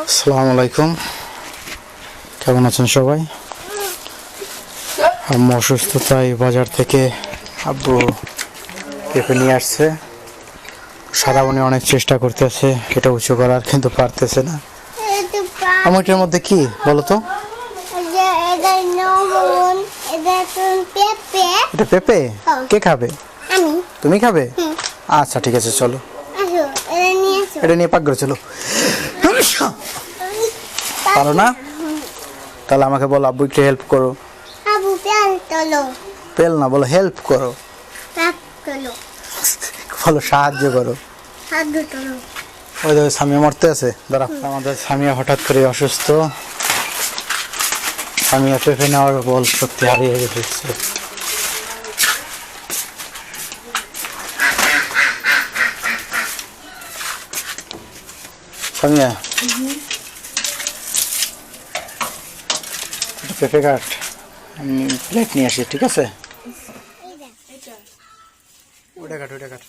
আসসালামু আলাইকুম, কেমন আছেন সবাই? আম্মু অসুস্থ, তাই বাজার থেকে আব্বু পেঁপে নিয়ে আসছে। সারাবনি অনেক চেষ্টা করতেছে এটা উঁচু করার, কিন্তু পারতেছে না। আম্মু এটার মধ্যে কি বলো তো? এটা পেঁপে? কে খাবে? তুমি খাবে? আচ্ছা ঠিক আছে, চলো এটা নিয়ে পাক করে চলো। পারো না? তাহলে আমাকে বলো, আব্বু একটু হেল্প করো। পেল না, বলো হেল্প করো, বলো সাহায্য করো। ওই দেখো সামিয়া মরতে আছে, দাঁড়া। আমাদের সামিয়া হঠাৎ করে অসুস্থ। সামিয়া পেঁপে নেওয়ার বল শক্তি হারিয়ে ফেলছে। সামিয়া পেঁপে কাট, আমি প্লেট নিয়ে আসি, ঠিক আছে? ওটা কাট, ওটা কাট।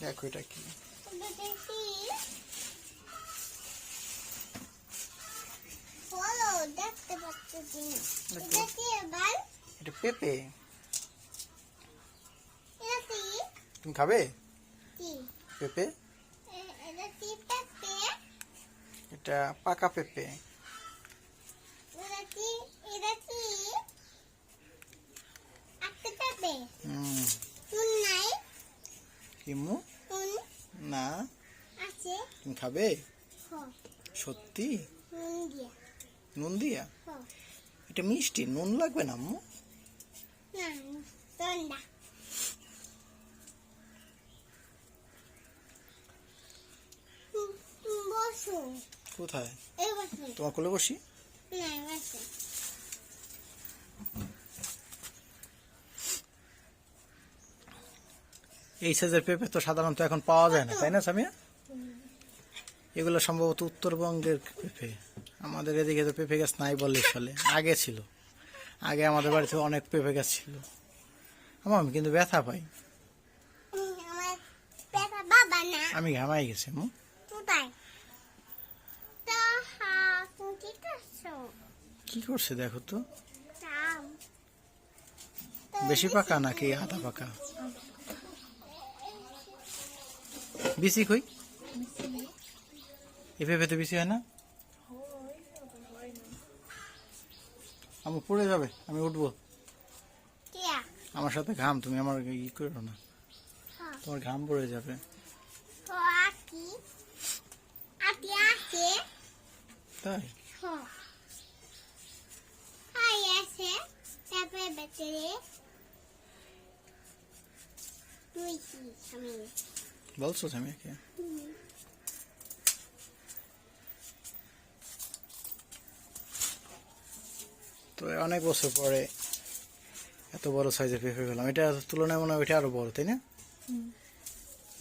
দেখো এটা কি? এটা পেঁপে। তুমি খাবে পেঁপে? এটা পাকা পেঁপে। কিমু না, তুমি খাবে? সত্যি? নুন দিয়া? এটা মিষ্টি, নুন লাগবে না আম্মু? কোথায়? তোমার কোলে বসি? এই সাইজের পেঁপে তো সাধারণত এখন পাওয়া যায় না, তাই না সামিয়া? এগুলো সম্ভবত উত্তরবঙ্গের পেঁপে। আমাদের এদিকে তো পেঁপে গাছ নাই বললেই চলে। আগে ছিল, আগে আমাদের বাড়িতে অনেক পেঁপে গাছ ছিল। আমি কিন্তু ব্যথা পাই, আমি ঘামাই গেছি। কি করছে দেখো তো? বেশি পাকা নাকি আধা পাকা? বিসি কই? এই পেঁপে তো বিসি হয় না। আমি পড়ে যাবে, আমি উঠবো। আমার সাথে ঘাম, তুমি আমার ই করো না, তোমার ঘাম পড়ে যাবে। তাই? বলছো সামিয়াকে? তো অনেক বছর পরে এত বড় সাইজের পেঁপে পেলাম। এটা তুলনায় মনে হয় ওইটা আরো বড়, তাই না?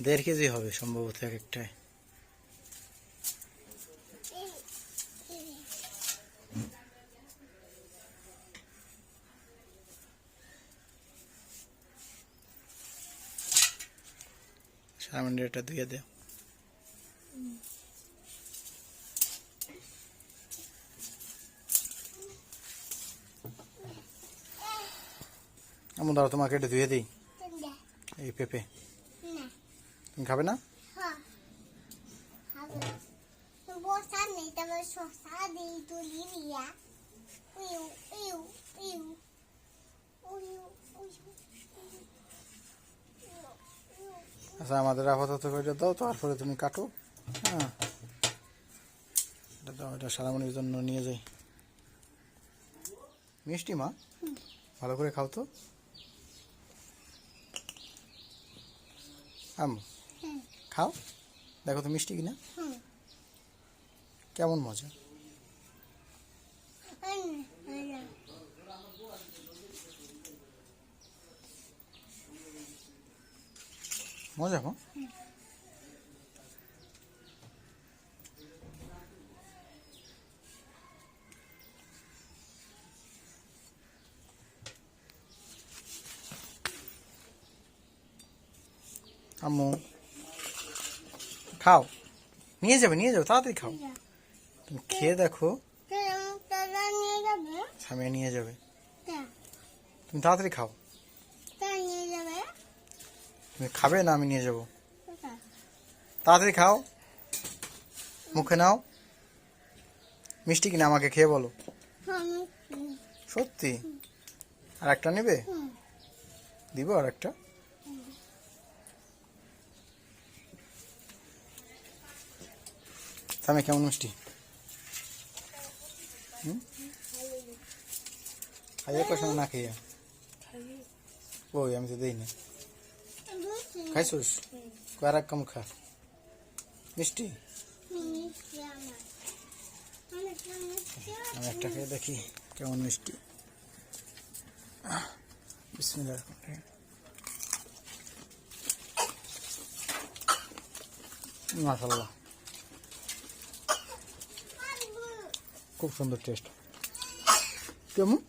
1.5 কেজি হবে সম্ভবত এক একটায়। সামনে এটা ধুয়ে দেও। এমন দাঁড়া, তোমাকে এটা ধুয়ে দিই। এই পেঁপে তুমি খাবে না? আচ্ছা, আমাদের আপাতত করে দাও, তারপরে তুমি কাটো। হ্যাঁ, এটা দাও, এটা সারামনির জন্য নিয়ে যাই। মিষ্টি মা, ভালো করে খাও তো। খাও, দেখো তো মিষ্টি কিনা, কেমন মজা। মজা মা। আম্মু খাও, নিয়ে যাবে তাড়াতাড়ি খাও। তুমি খেয়ে দেখো। সামিয়া নিয়ে যাবে, তুমি তাড়াতাড়ি খাও। তুমি খাবে না আমি নিয়ে যাবো? তাড়াতাড়ি খাও, মুখে নাও। মিষ্টি কিনা আমাকে খেয়ে বলো। সত্যি? আর একটা নেবে? দিব আর একটা। সামি কেমন মিষ্টি? খাইয়া কষা না খাইয়া? ওই আমি তো দিই না। খাইছিস? আর এক কম খা। মিষ্টি আমি একটা খেয়ে দেখি কেমন মিষ্টি। বিসমিল্লাহির রহমানির রহিম। মাশাআল্লাহ, খুব সুন্দর টেস্ট। কেমন?